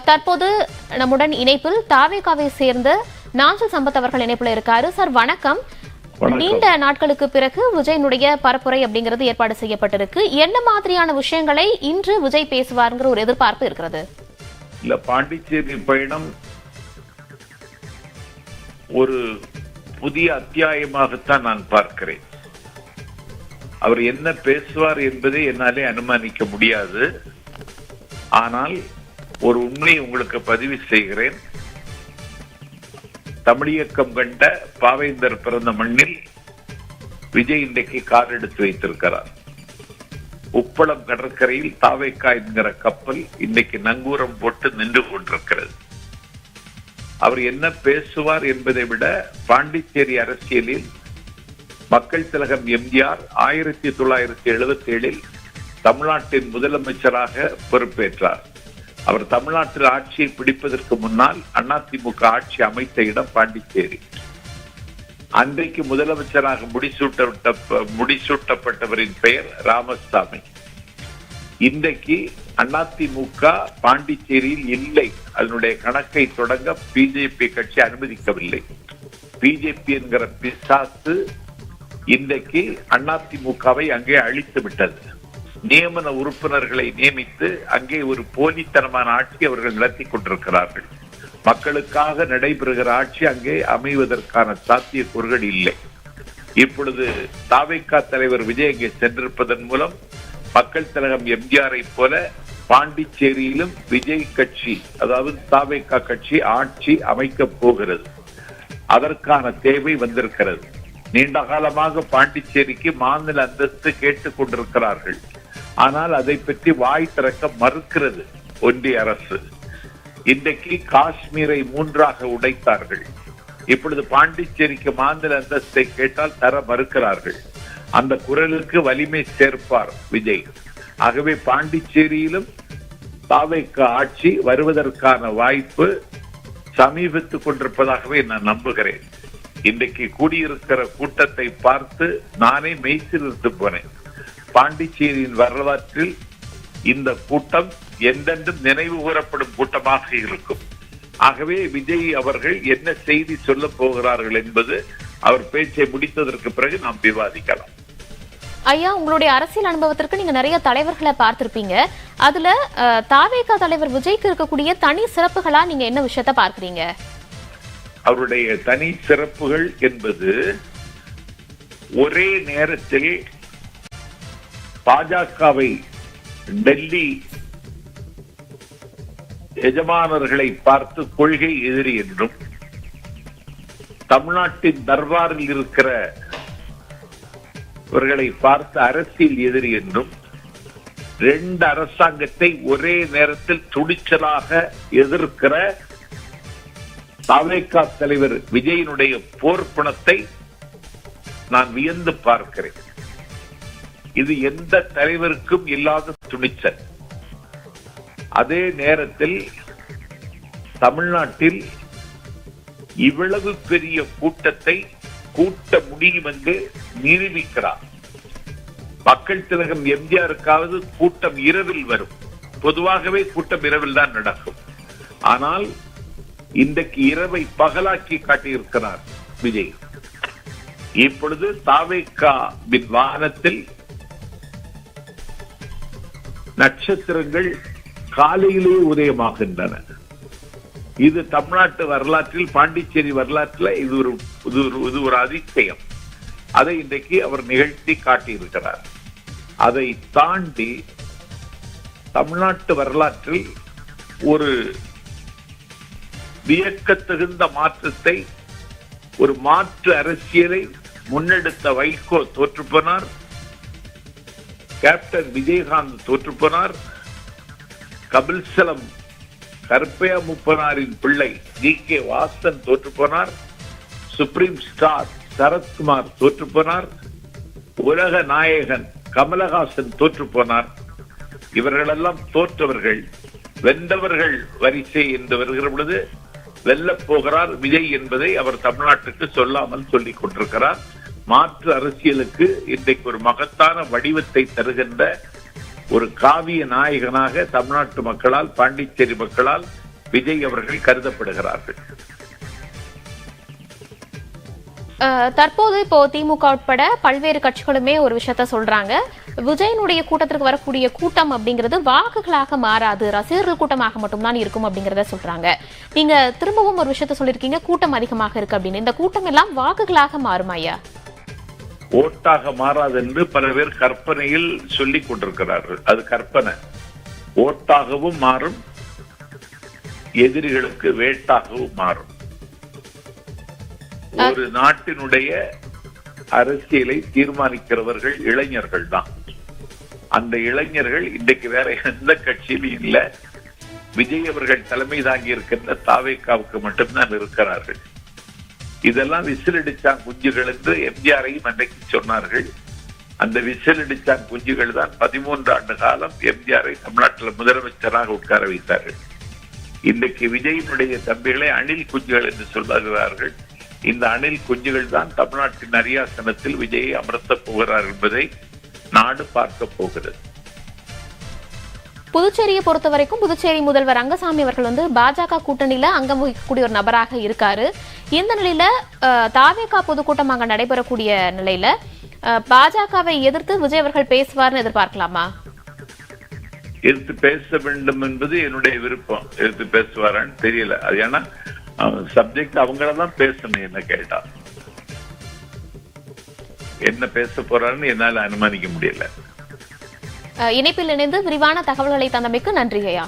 தற்போது நம்முடன் இணைப்பில் தாவேகாவை சேர்ந்த நாஞ்சில் சம்பத் அவர்கள் இணைப்புல இருக்காரு. சார் வணக்கம். நீண்ட நாட்களுக்கு பிறகு விஜயனுடைய பரப்புரை அப்படிங்கிறது ஏற்பாடு செய்யப்பட்டிருக்கு. என்ன மாதிரியான விஷயங்களை இன்று விஜய் பேசுவாருங்கிற ஒரு எதிர்பார்ப்பு இருக்கிறது? இல்ல, பாண்டிச்சேரி பயணம் ஒரு புதிய அத்தியாயமாகத்தான் நான் பார்க்கிறேன். அவர் என்ன பேசுவார் என்பதை என்னாலே அனுமானிக்க முடியாது. ஆனால் ஒரு உண்மையை உங்களுக்கு பதிவு செய்கிறேன். தமிழியக்கம் கண்ட பாவேந்தர் பிறந்த மண்ணில் விஜய் இன்றைக்கு கார் எடுத்து வைத்திருக்கிறார். உப்பளம் கடற்கரையில் தாவேக்கா என்கிற கப்பல் இன்னைக்கு நங்கூரம் போட்டு நின்று கொண்டிருக்கிறது. அவர் என்ன பேசுவார் என்பதை விட பாண்டிச்சேரி அரசியலில் மக்கள் திலகம் எம்ஜிஆர் 1977 தமிழ்நாட்டின் முதலமைச்சராக பொறுப்பேற்றார். அவர் தமிழ்நாட்டில் ஆட்சியை பிடிப்பதற்கு முன்னால் அதிமுக ஆட்சி அமைத்த இடம் பாண்டிச்சேரி. அன்றைக்கு முதலமைச்சராக முடிசூட்டப்பட்டவரின் பெயர் ராமசாமி. இன்றைக்கு அதிமுக பாண்டிச்சேரியில் இல்லை. அதனுடைய கணக்கை தொடங்க பிஜேபி கட்சி அனுமதிக்கவில்லை. பிஜேபி என்கிற பிசாசு இன்றைக்கு அதிமுகவை அங்கே அழித்து விட்டது. நியமன உறுப்பினர்களை நியமித்து அங்கே ஒரு போலித்தனமான ஆட்சி அவர்கள் நடத்தி கொண்டிருக்கிறார்கள். மக்களுக்காக நடைபெறுகிற ஆட்சி அங்கே அமைவதற்கான சாத்தியக்கூறுகள் இல்லை. இப்பொழுது தாவேகா தலைவர் விஜய் அங்கே சென்றிருப்பதன் மூலம் மக்கள் திலகம் எம்ஜிஆரை போல பாண்டிச்சேரியிலும் விஜய் கட்சி, அதாவது தாவேகா கட்சி ஆட்சி அமைக்க போகிறது. அதற்கான தேவை வந்திருக்கிறது. நீண்ட காலமாக பாண்டிச்சேரிக்கு மாநில அந்தஸ்து கேட்டுக் கொண்டிருக்கிறார்கள். ஆனால் அதை பற்றி வாய் திறக்க மறுக்கிறது ஒன்றிய அரசு. இன்றைக்கு காஷ்மீரை 3ஆக உடைத்தார்கள். இப்பொழுது பாண்டிச்சேரிக்கு மாநில அந்தஸ்தை கேட்டால் தர மறுக்கிறார்கள். அந்த குரலுக்கு வலிமை சேர்ப்பார் விஜய். ஆகவே பாண்டிச்சேரியிலும் தாவேகா ஆட்சி வருவதற்கான வாய்ப்பு சமீபித்துக் கொண்டிருப்பதாகவே நான் நம்புகிறேன். இன்றைக்கு கூடியிருக்கிற கூட்டத்தை பார்த்து நானே மெய்சிலிர்த்து போனேன். பாண்டிச்சேரியின் வரலாற்றில் இந்த கூட்டம் என்றென்றும் நினைவு கூறப்படும் கூட்டமாக இருக்கும். ஆகவே விஜய் அவர்கள் என்ன செய்தி சொல்ல போகிறார்கள் என்பது அவர் பேச்சை முடித்ததற்கு பிறகு நாம் விவாதிக்கலாம். ஐயா, உங்களுடைய அரசியல் அனுபவத்திற்கு நீங்க நிறைய தலைவர்களை பார்த்திருப்பீங்க. அதுல தாவேகா தலைவர் விஜய்க்கு இருக்கக்கூடிய தனி சிறப்புகளா நீங்க என்ன விஷயத்த பார்க்கிறீங்க? அவருடைய தனி சிறப்புகள் என்பது ஒரே நேரத்தில் பாஜகவை டெல்லி எஜமானர்களை பார்த்து கொள்கை எதிரி என்றும், தமிழ்நாட்டின் தர்பாரில் இருக்கிற இவர்களை பார்த்து அரசியல் எதிரி என்றும், 2 அரசாங்கத்தை ஒரே நேரத்தில் துணிச்சலாக எதிர்க்கிற தாவேகா தலைவர் விஜயனுடைய போர்க்குணத்தை நான் வியந்து பார்க்கிறேன். இது எந்த தலைவருக்கும் இல்லாத துணிச்சல். அதே நேரத்தில் தமிழ்நாட்டில் இவ்வளவு பெரிய கூட்டத்தை கூட்ட முடியும் என்று நிரூபிக்கிறார். மக்கள் திலகம் எம்ஜிஆருக்காவது கூட்டம் இரவில் வரும். பொதுவாகவே கூட்டம் இரவில் தான் நடக்கும். ஆனால் இன்றைக்கு இரவை பகலாக்கி காட்டியிருக்கிறார் விஜய். இப்பொழுது தாவேகா வாகனத்தில் நட்சத்திரங்கள் காலையிலேயே உதயமாகின்றன. இது தமிழ்நாட்டு வரலாற்றில், பாண்டிச்சேரி வரலாற்றில் இது ஒரு அதிசயம். அதை இன்றைக்கு அவர் நிகழ்த்தி காட்டியிருக்கிறார். அதை தாண்டி தமிழ்நாட்டு வரலாற்றில் ஒரு வியக்கத்தகுந்த மாற்றத்தை, ஒரு மாற்று அரசியலை முன்னெடுத்த வைகோ தோற்றுப்போனார். கேப்டன் விஜயகாந்த் தோற்றுப்போனார். கபில்சலம் கருப்பையா முப்பனாரின் பிள்ளை ஜி.கே. வாசன் தோற்றுப்போனார். சுப்ரீம் ஸ்டார் சரத்குமார் தோற்றுப்போனார். உலக நாயகன் கமலஹாசன் தோற்றுப்போனார். இவர்களெல்லாம் தோற்றவர்கள். வென்றவர்கள் வரிசை என்று வருகிற பொழுது வெல்லப் போகிறார் விஜய் என்பதை அவர் தமிழ்நாட்டுக்கு சொல்லாமல் சொல்லிக் கொண்டிருக்கிறார். மாற்று அரசியலுக்கு இன்றைக்கு ஒரு மகத்தான வடிவத்தை தருகின்ற ஒரு காவிய நாயகனாக தமிழ்நாட்டு மக்களால், பாண்டிச்சேரி மக்களால் விஜய் அவர்கள் கருதப்படுகிறார்கள். தற்போது இப்போ திமுக உட்பட பல்வேறு கட்சிகளுமே ஒரு விஷயத்த சொல்றாங்க. விஜயனுடைய கூட்டத்திற்கு வரக்கூடிய கூட்டம் அப்படிங்கிறது வாக்குகளாக மாறாது, ரசிகர்கள் கூட்டமாக மட்டும்தான் இருக்கும் அப்படிங்கறத சொல்றாங்க. நீங்க திரும்பவும் ஒரு விஷயத்த சொல்லிருக்கீங்க, கூட்டம் அதிகமாக இருக்கு அப்படின்னு. இந்த கூட்டம் எல்லாம் வாக்குகளாக மாறுமா ஐயா? ஓட்டாக மாறாது என்று பல பேர் கற்பனையில் சொல்லிக் கொண்டிருக்கிறார்கள். அது கற்பனை. ஓட்டாகவும் மாறும், எதிரிகளுக்கு வேட்டாகவும் மாறும். ஒரு நாட்டினுடைய அரசியலை தீர்மானிக்கிறவர்கள் இளைஞர்கள் தான். அந்த இளைஞர்கள் இன்றைக்கு வேற எந்த கட்சியிலும் இல்ல, விஜய் அவர்கள் தலைமை தாங்கி இருக்கின்ற தாவேகாவுக்கு மட்டும்தான் இருக்கிறார்கள். இதெல்லாம் விசிலடிச்சான் குஞ்சுகள் என்று எம்ஜிஆரையும் அன்றைக்கு சொன்னார்கள். அந்த விசிலடிச்சான் குஞ்சுகள் தான் 13 ஆண்டு காலம் எம்ஜிஆரை தமிழ்நாட்டில் முதலமைச்சராக உட்கார வைத்தார்கள். இன்றைக்கு விஜயினுடைய தம்பிகளை அணில் குஞ்சுகள் என்று சொல்லுகிறார்கள். இந்த அணில் குஞ்சுகள் தான் தமிழ்நாட்டின் அரியாசனத்தில் விஜயை அமர்த்தப் போகிறார் என்பதை நாடு பார்க்க போகிறது. புதுச்சேரியை பொறுத்த வரைக்கும் புதுச்சேரி முதல்வர் ரங்கசாமி அவர்கள் பாஜக கூட்டணியில அங்கம் வகிக்கக்கூடிய ஒரு நபராக இருக்காரு. இந்த நிலையில தாவேகா பொதுக்கூட்டம் அங்க நடைபெறக்கூடிய நிலையில பாஜகவை எதிர்த்து விஜய் அவர்கள் பேசுவார்னு எதிர்பார்க்கலாமா? எதிர்த்து பேச வேண்டும் என்பது என்னுடைய விருப்பம். எதிர்த்து பேசுவாரான்னு தெரியல. அது ஏன்னா சப்ஜெக்ட் அவங்களதான் பேசணும். என்ன கேட்டா என்ன பேச போறாருன்னு என்னால அனுமானிக்க முடியல. இணைப்பில் இணைந்து விரிவான தகவல்களை தந்தமைக்கு நன்றி ஐயா.